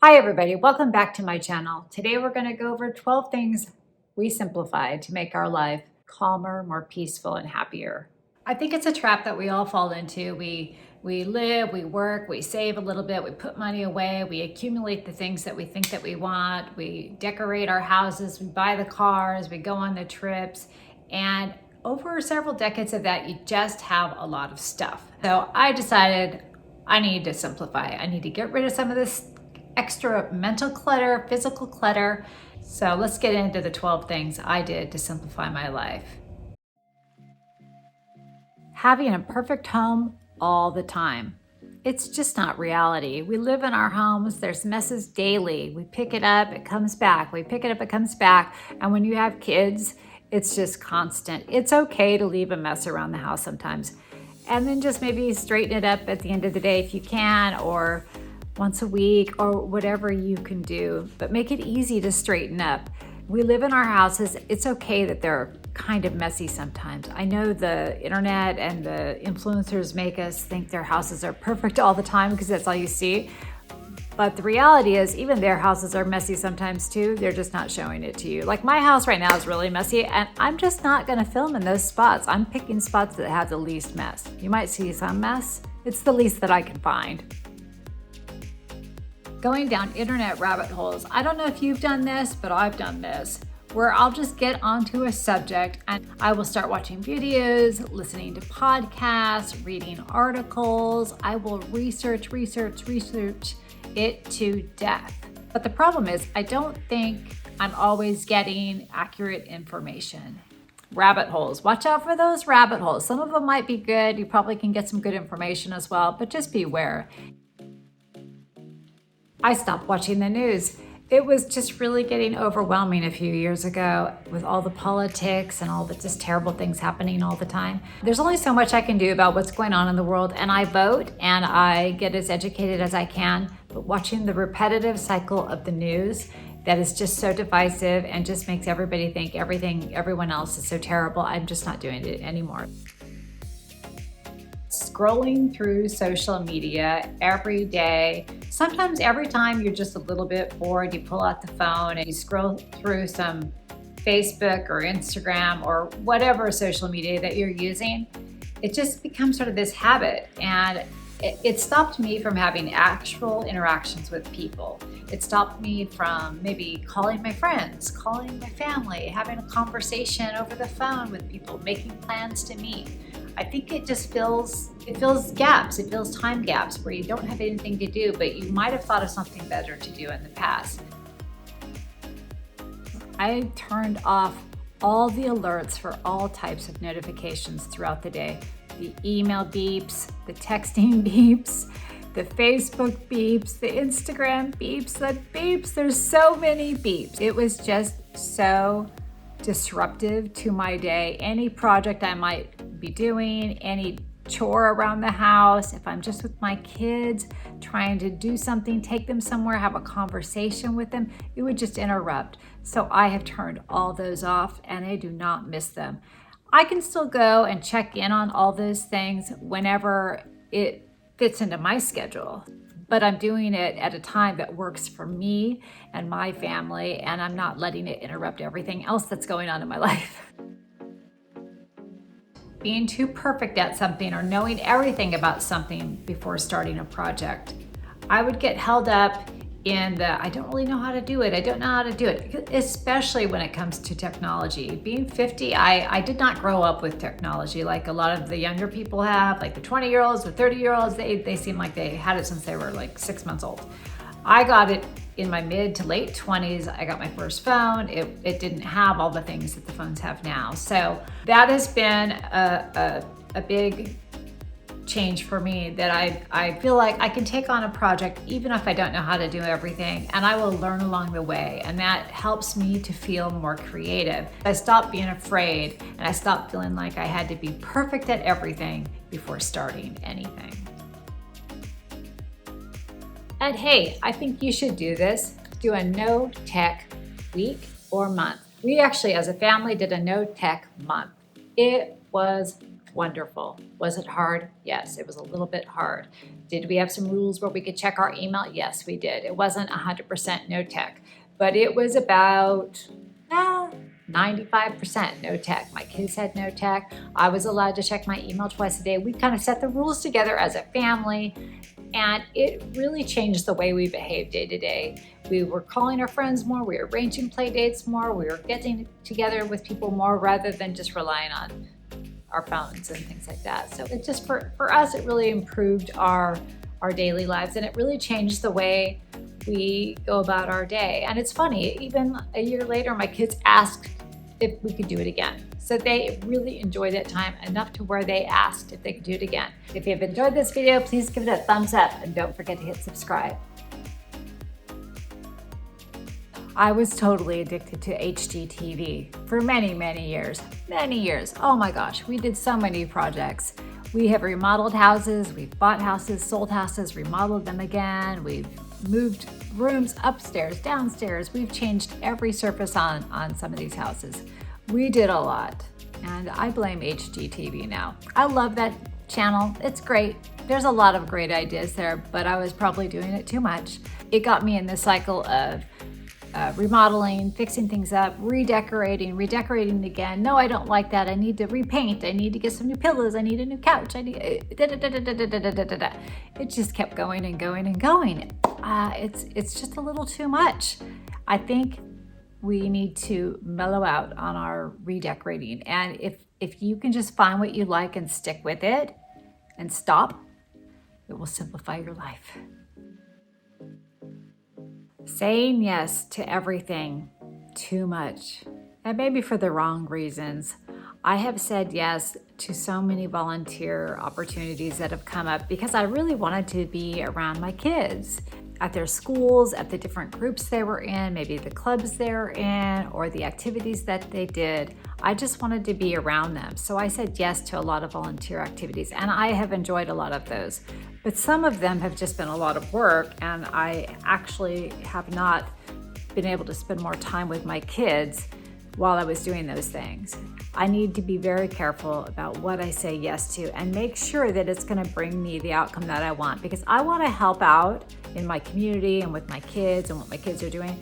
Hi everybody, welcome back to my channel. Today we're going to go over 12 things we simplified to make our life calmer, more peaceful, and happier. I think it's a trap that we all fall into. We live, we work, we save a little bit, we put money away, we accumulate the things that we think that we want, we decorate our houses, we buy the cars, we go on the trips, and over several decades of that, you just have a lot of stuff. So I decided I need to simplify. I need to get rid of some of this extra mental clutter, physical clutter. So let's get into the 12 things I did to simplify my life. Having a perfect home all the time. It's just not reality. We live in our homes, there's messes daily. We pick it up, it comes back. We pick it up, it comes back. And when you have kids, it's just constant. It's okay to leave a mess around the house sometimes. And then just maybe straighten it up at the end of the day if you can, or once a week, or whatever you can do, but make it easy to straighten up. We live in our houses. It's okay that they're kind of messy sometimes. I know the internet and the influencers make us think their houses are perfect all the time because that's all you see. But the reality is even their houses are messy sometimes too. They're just not showing it to you. Like my house right now is really messy and I'm just not gonna film in those spots. I'm picking spots that have the least mess. You might see some mess. It's the least that I can find. Going down internet rabbit holes. I don't know if you've done this, but I've done this, where I'll just get onto a subject and I will start watching videos, listening to podcasts, reading articles. I will research it to death. But the problem is I don't think I'm always getting accurate information. Rabbit holes. Watch out for those rabbit holes. Some of them might be good. You probably can get some good information as well, but just beware. I stopped watching the news. It was just really getting overwhelming a few years ago with all the politics and all the just terrible things happening all the time. There's only so much I can do about what's going on in the world, and I vote and I get as educated as I can, but watching the repetitive cycle of the news that is just so divisive and just makes everybody think everyone else is so terrible, I'm just not doing it anymore. Scrolling through social media every day. Sometimes every time you're just a little bit bored, you pull out the phone and you scroll through some Facebook or Instagram or whatever social media that you're using. It just becomes sort of this habit, and it stopped me from having actual interactions with people. It stopped me from maybe calling my friends, calling my family, having a conversation over the phone with people, making plans to meet. I think it just fills gaps. It fills time gaps where you don't have anything to do, but you might have thought of something better to do in the past. I turned off all the alerts for all types of notifications throughout the day. The email beeps, the texting beeps, the Facebook beeps, the Instagram beeps, the beeps. There's so many beeps. It was just so disruptive to my day. Any project I might be doing, any chore around the house, if I'm just with my kids trying to do something, take them somewhere, have a conversation with them, it would just interrupt. So I have turned all those off and I do not miss them. I can still go and check in on all those things whenever it fits into my schedule, but I'm doing it at a time that works for me and my family, and I'm not letting it interrupt everything else that's going on in my life. Being too perfect at something or knowing everything about something before starting a project. I would get held up in the, I don't really know how to do it. I don't know how to do it, especially when it comes to technology. Being 50, I did not grow up with technology like a lot of the younger people have, like the 20-year-olds, the 30-year-olds, they seem like they had it since they were like 6 months old. I got it in my mid to late 20s. I got my first phone. It didn't have all the things that the phones have now. So that has been a big change for me, that I feel like I can take on a project even if I don't know how to do everything, and I will learn along the way, and that helps me to feel more creative. I stopped being afraid and I stopped feeling like I had to be perfect at everything before starting anything. And hey, I think you should do this. Do a no tech week or month. We actually as a family did a no tech month. It was wonderful. Was it hard? Yes, it was a little bit hard. Did we have some rules where we could check our email? Yes, we did. It wasn't 100% no tech, but it was about 95% no tech. My kids had no tech. I was allowed to check my email twice a day. We kind of set the rules together as a family, and it really changed the way we behaved day to day. We were calling our friends more, we were arranging play dates more, we were getting together with people more rather than just relying on our phones and things like that. So it just, for us, it really improved our daily lives, and it really changed the way we go about our day. And it's funny, even a year later, my kids asked if we could do it again. So they really enjoyed that time enough to where they asked if they could do it again. If you've enjoyed this video, please give it a thumbs up and don't forget to hit subscribe. I was totally addicted to HGTV for many, many years. Oh my gosh, we did so many projects. We have remodeled houses, we've bought houses, sold houses, remodeled them again. We've moved rooms upstairs, downstairs. We've changed every surface on some of these houses. We did a lot, and I blame HGTV now. I love that channel. It's great. There's a lot of great ideas there, but I was probably doing it too much. It got me in the cycle of remodeling, fixing things up, redecorating again. No, I don't like that. I need to repaint. I need to get some new pillows. I need a new couch. I need It just kept going and going and going. It's just a little too much. I think we need to mellow out on our redecorating. And if you can just find what you like and stick with it and stop, it will simplify your life. Saying yes to everything too much, and maybe for the wrong reasons. I have said yes to so many volunteer opportunities that have come up because I really wanted to be around my kids at their schools, at the different groups they were in, maybe the clubs they were in, or the activities that they did. I just wanted to be around them. So I said yes to a lot of volunteer activities, and I have enjoyed a lot of those. But some of them have just been a lot of work, and I actually have not been able to spend more time with my kids while I was doing those things. I need to be very careful about what I say yes to and make sure that it's going to bring me the outcome that I want, because I want to help out in my community and with my kids and what my kids are doing.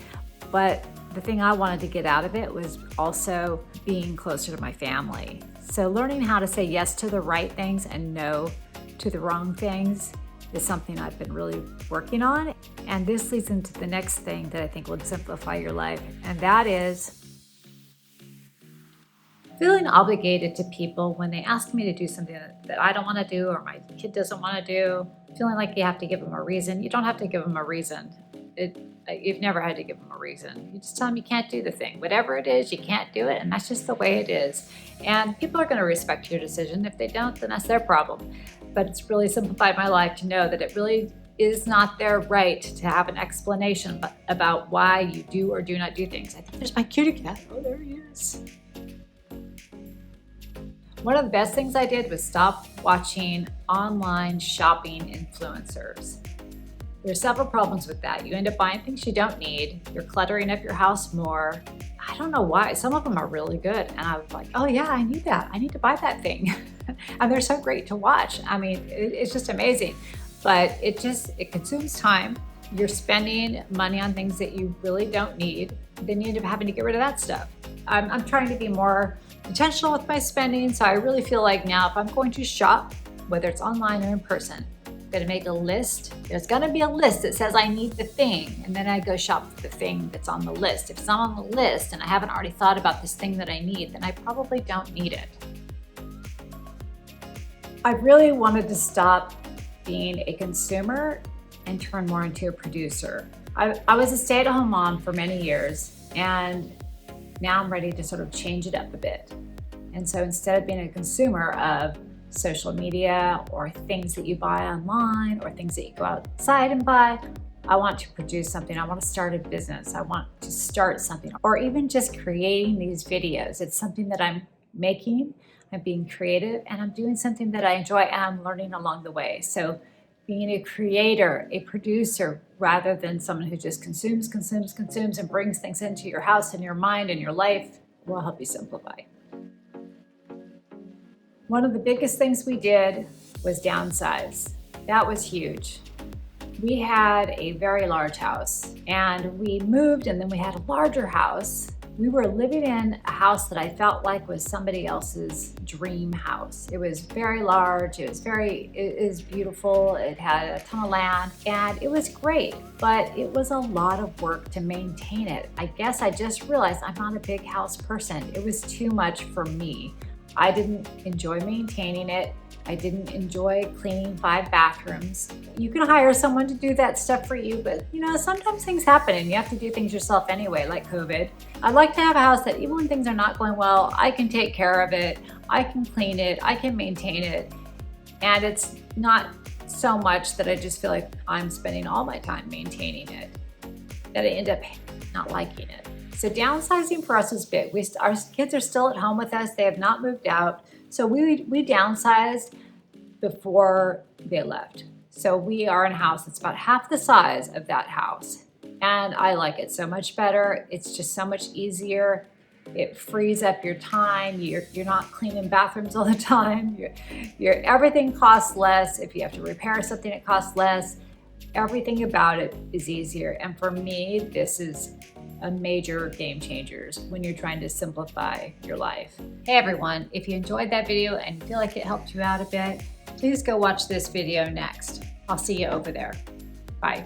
But the thing I wanted to get out of it was also being closer to my family. So learning how to say yes to the right things and no to the wrong things is something I've been really working on. And this leads into the next thing that I think will simplify your life, and that is feeling obligated to people when they ask me to do something that I don't want to do or my kid doesn't want to do, feeling like you have to give them a reason. You don't have to give them a reason. You've never had to give them a reason. You just tell them you can't do the thing. Whatever it is, you can't do it, and that's just the way it is. And people are going to respect your decision. If they don't, then that's their problem. But it's really simplified my life to know that it really is not their right to have an explanation about why you do or do not do things. I think there's my kitty cat. Oh, there he is. One of the best things I did was stop watching online shopping influencers. There's several problems with that. You end up buying things you don't need. You're cluttering up your house more. I don't know why. Some of them are really good. And I was like, oh yeah, I need that. I need to buy that thing. And they're so great to watch. I mean, it's just amazing. But it consumes time. You're spending money on things that you really don't need. Then you end up having to get rid of that stuff. I'm trying to be more intentional with my spending. So I really feel like now if I'm going to shop, whether it's online or in person, I'm gonna make a list. There's gonna be a list that says I need the thing, and then I go shop for the thing that's on the list. If it's not on the list and I haven't already thought about this thing that I need, then I probably don't need it. I really wanted to stop being a consumer and turn more into a producer. I was a stay-at-home mom for many years, and now I'm ready to sort of change it up a bit. And so instead of being a consumer of social media or things that you buy online or things that you go outside and buy, I want to produce something. I want to start a business. I want to start something, or even just creating these videos. It's something that I'm making. I'm being creative, and I'm doing something that I enjoy, and I'm learning along the way. So being a creator, a producer, rather than someone who just consumes and brings things into your house and your mind and your life will help you simplify. One of the biggest things we did was downsize. That was huge. We had a very large house and we moved, and then we had a larger house. We were living in a house that I felt like was somebody else's dream house. It was very large, it was beautiful, it had a ton of land, and it was great, but it was a lot of work to maintain it. I guess I just realized I'm not a big house person. It was too much for me. I didn't enjoy maintaining it. I didn't enjoy cleaning 5 bathrooms. You can hire someone to do that stuff for you, but sometimes things happen and you have to do things yourself anyway, like COVID. I'd like to have a house that even when things are not going well, I can take care of it, I can clean it, I can maintain it, and it's not so much that I just feel like I'm spending all my time maintaining it, that I end up not liking it. So downsizing for us was big. Our kids are still at home with us. They have not moved out. So we downsized before they left. So we are in a house that's about half the size of that house. And I like it so much better. It's just so much easier. It frees up your time. You're not cleaning bathrooms all the time. Everything costs less. If you have to repair something, it costs less. Everything about it is easier. And for me, this is a major game changers when you're trying to simplify your life. Hey everyone, if you enjoyed that video and feel like it helped you out a bit, please go watch this video next. I'll see you over there. Bye.